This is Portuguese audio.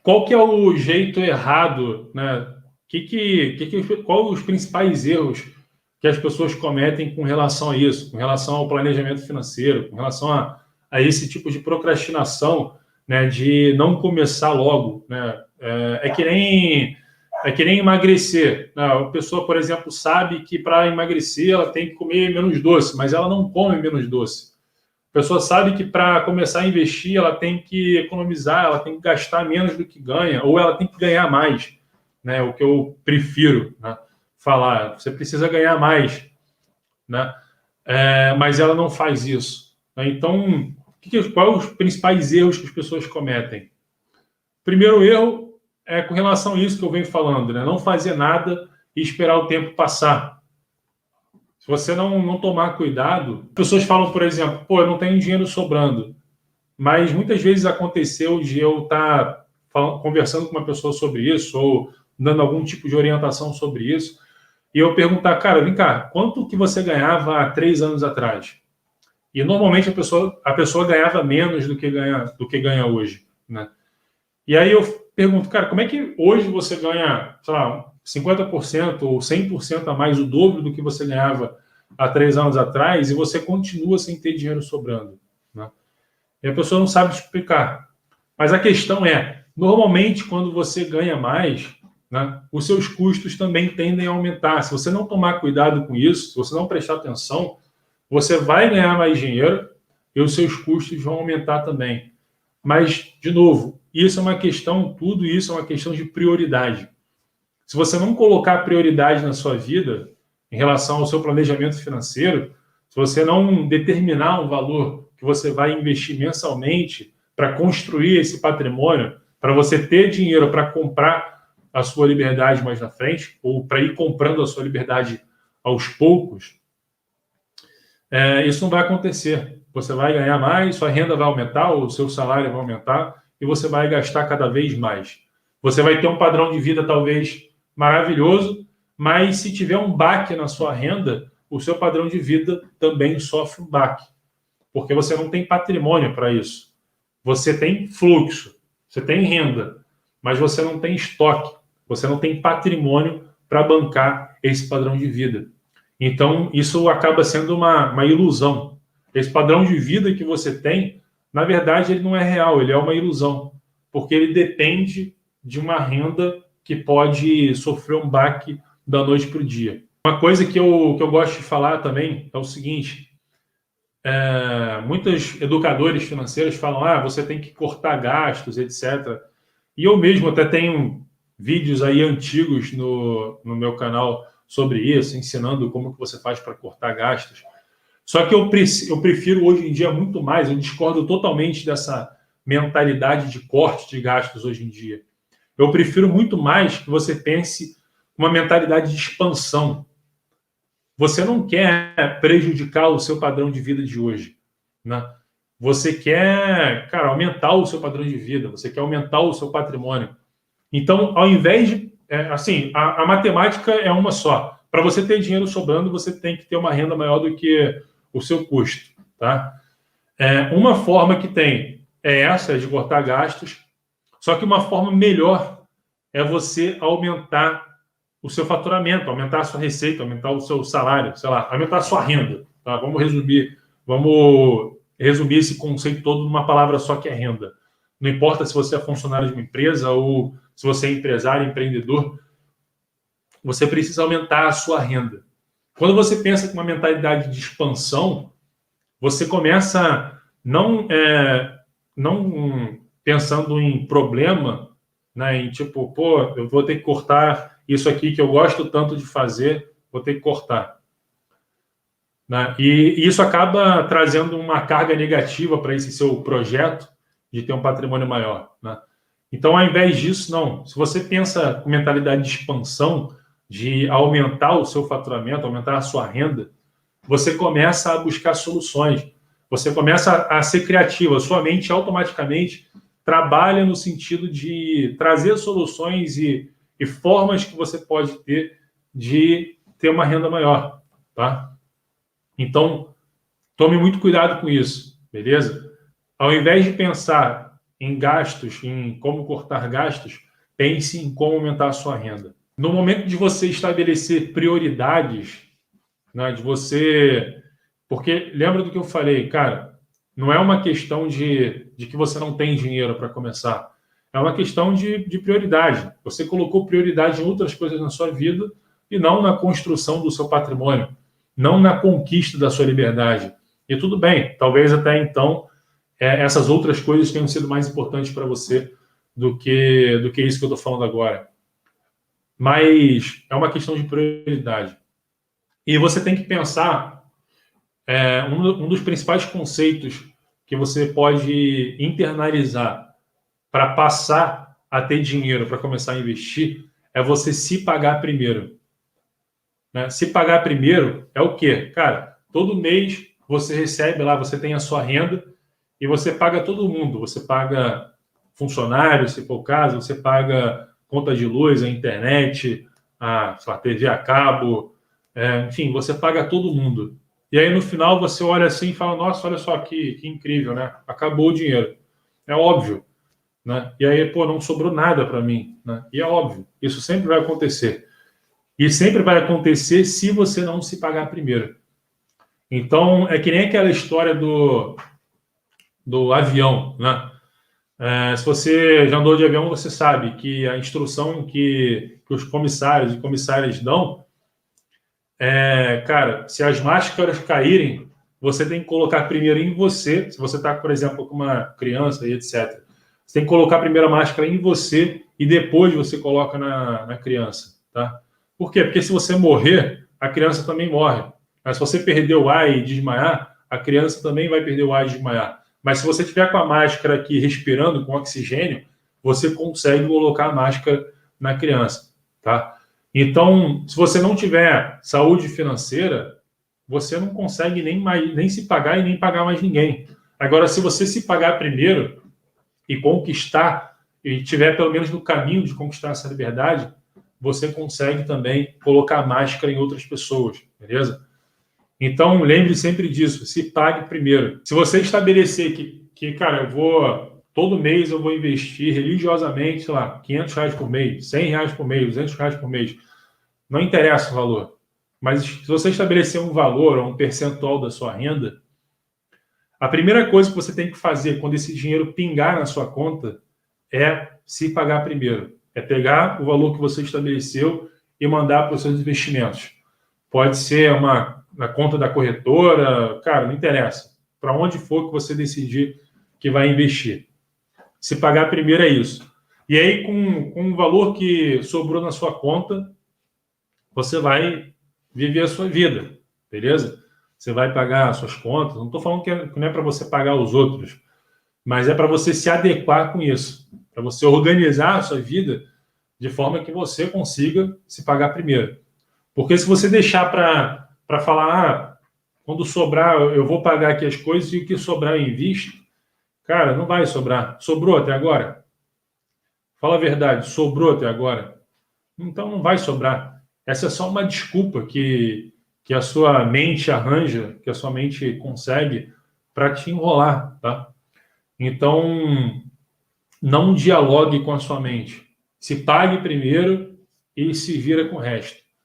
Qual que é o jeito errado, né? Qual os principais erros que as pessoas cometem com relação a isso, com relação ao planejamento financeiro, com relação a esse tipo de procrastinação, né? De não começar logo, né? É que nem emagrecer, né? A pessoa, por exemplo, sabe que para emagrecer ela tem que comer menos doce, mas ela não come menos doce. A pessoa sabe que para começar a investir, ela tem que economizar, ela tem que gastar menos do que ganha, ou ela tem que ganhar mais, né? O que eu prefiro, né, falar. Você precisa ganhar mais, né? Mas ela não faz isso, né? Então, quais os principais erros que as pessoas cometem? Primeiro erro é com relação a isso que eu venho falando, né? Não fazer nada e esperar o tempo passar. Se você não tomar cuidado, as pessoas falam, por exemplo, pô, eu não tenho dinheiro sobrando. Mas muitas vezes aconteceu de eu estar conversando com uma pessoa sobre isso, ou dando algum tipo de orientação sobre isso, e eu perguntar, cara, vem cá, quanto que você ganhava há 3 anos atrás? E normalmente a pessoa ganhava menos do que ganha hoje, né? E aí eu pergunto, cara, como é que hoje você ganha, sei lá, 50% ou 100% a mais, o dobro do que você ganhava há 3 anos atrás, e você continua sem ter dinheiro sobrando, né? E a pessoa não sabe explicar. Mas a questão é, normalmente, quando você ganha mais, né, os seus custos também tendem a aumentar. Se você não tomar cuidado com isso, se você não prestar atenção, você vai ganhar mais dinheiro e os seus custos vão aumentar também. Mas, de novo, isso é uma questão, tudo isso é uma questão de prioridade. Se você não colocar prioridade na sua vida em relação ao seu planejamento financeiro, se você não determinar um valor que você vai investir mensalmente para construir esse patrimônio, para você ter dinheiro para comprar a sua liberdade mais na frente, ou para ir comprando a sua liberdade aos poucos, isso não vai acontecer. Você vai ganhar mais, sua renda vai aumentar, o seu salário vai aumentar e você vai gastar cada vez mais. Você vai ter um padrão de vida talvez maravilhoso, mas se tiver um baque na sua renda, o seu padrão de vida também sofre um baque, porque você não tem patrimônio para isso. Você tem fluxo, você tem renda, mas você não tem estoque, você não tem patrimônio para bancar esse padrão de vida. Então, isso acaba sendo uma ilusão. Esse padrão de vida que você tem, na verdade, ele não é real, ele é uma ilusão, porque ele depende de uma renda que pode sofrer um baque da noite para o dia. Uma coisa que eu gosto de falar também é o seguinte: muitos educadores financeiros falam, você tem que cortar gastos, etc. E eu mesmo até tenho vídeos aí antigos no meu canal sobre isso, ensinando como que você faz para cortar gastos. Só que eu prefiro hoje em dia muito mais, eu discordo totalmente dessa mentalidade de corte de gastos hoje em dia. Eu prefiro muito mais que você pense uma mentalidade de expansão. Você não quer prejudicar o seu padrão de vida de hoje, né? Você quer, cara, aumentar o seu padrão de vida, você quer aumentar o seu patrimônio. Então, ao invés de. Assim, a matemática é uma só. Para você ter dinheiro sobrando, você tem que ter uma renda maior do que o seu custo. Tá? Uma forma que tem é essa, de cortar gastos. Só que uma forma melhor é você aumentar o seu faturamento, aumentar a sua receita, aumentar o seu salário, sei lá, aumentar a sua renda. Tá? Vamos resumir esse conceito todo numa palavra só, que é renda. Não importa se você é funcionário de uma empresa ou se você é empresário, empreendedor, você precisa aumentar a sua renda. Quando você pensa com uma mentalidade de expansão, você começa não pensando em problema, né, em tipo, pô, eu vou ter que cortar isso aqui que eu gosto tanto de fazer, vou ter que cortar. Né? E isso acaba trazendo uma carga negativa para esse seu projeto de ter um patrimônio maior. Né? Então, ao invés disso, não. Se você pensa com mentalidade de expansão, de aumentar o seu faturamento, aumentar a sua renda, você começa a buscar soluções. Você começa a ser criativo. A sua mente automaticamente trabalha no sentido de trazer soluções e formas que você pode ter de ter uma renda maior. Tá? Então, tome muito cuidado com isso, beleza? Ao invés de pensar em gastos, em como cortar gastos, pense em como aumentar a sua renda. No momento de você estabelecer prioridades, né, de você... Porque lembra do que eu falei, cara, não é uma questão de que você não tem dinheiro para começar. É uma questão de prioridade. Você colocou prioridade em outras coisas na sua vida e não na construção do seu patrimônio, não na conquista da sua liberdade. E tudo bem, talvez até então essas outras coisas tenham sido mais importantes para você do que isso que eu estou falando agora. Mas é uma questão de prioridade. E você tem que pensar, um dos principais conceitos que você pode internalizar para passar a ter dinheiro, para começar a investir, é você se pagar primeiro. Né? Se pagar primeiro é o quê? Cara, todo mês você recebe lá, você tem a sua renda e você paga todo mundo. Você paga funcionário, se for o caso, você paga conta de luz, a internet, a TV a cabo, enfim, você paga todo mundo. E aí no final você olha assim e fala, nossa, olha só que incrível, né? Acabou o dinheiro. É óbvio. Né? E aí, pô, não sobrou nada para mim. Né? E é óbvio, isso sempre vai acontecer. E sempre vai acontecer se você não se pagar primeiro. Então, é que nem aquela história do avião, né? Se você já andou de avião, você sabe que a instrução que os comissários e comissárias dão cara, se as máscaras caírem, você tem que colocar primeiro em você, se você está, por exemplo, com uma criança e etc., você tem que colocar primeiro a máscara em você e depois você coloca na criança, tá? Por quê? Porque se você morrer, a criança também morre. Mas se você perder o ar e desmaiar, a criança também vai perder o ar e desmaiar. Mas se você tiver com a máscara aqui respirando com oxigênio, você consegue colocar a máscara na criança, tá? Então, se você não tiver saúde financeira, você não consegue nem se pagar e nem pagar mais ninguém. Agora, se você se pagar primeiro e conquistar, e tiver pelo menos no caminho de conquistar essa liberdade, você consegue também colocar máscara em outras pessoas, beleza? Então, lembre sempre disso, se pague primeiro. Se você estabelecer cara, todo mês eu vou investir religiosamente, sei lá, R$ 500 por mês, R$ 100 por mês, R$ 200 por mês, não interessa o valor. Mas se você estabelecer um valor ou um percentual da sua renda, a primeira coisa que você tem que fazer quando esse dinheiro pingar na sua conta é se pagar primeiro. É pegar o valor que você estabeleceu e mandar para os seus investimentos. Pode ser na conta da corretora, cara, não interessa. Para onde for que você decidir que vai investir. Se pagar primeiro é isso. E aí, com o valor que sobrou na sua conta, você vai viver a sua vida, beleza? Você vai pagar as suas contas. Não estou falando que não é para você pagar os outros, mas é para você se adequar com isso, para você organizar a sua vida de forma que você consiga se pagar primeiro. Porque se você deixar para falar, quando sobrar, eu vou pagar aqui as coisas e o que sobrar eu invisto, cara, não vai sobrar. Sobrou até agora? Fala a verdade, sobrou até agora? Então não vai sobrar. Essa é só uma desculpa que a sua mente arranja, que a sua mente consegue para te enrolar, tá? Então, não dialogue com a sua mente. Se pague primeiro e se vira com o resto.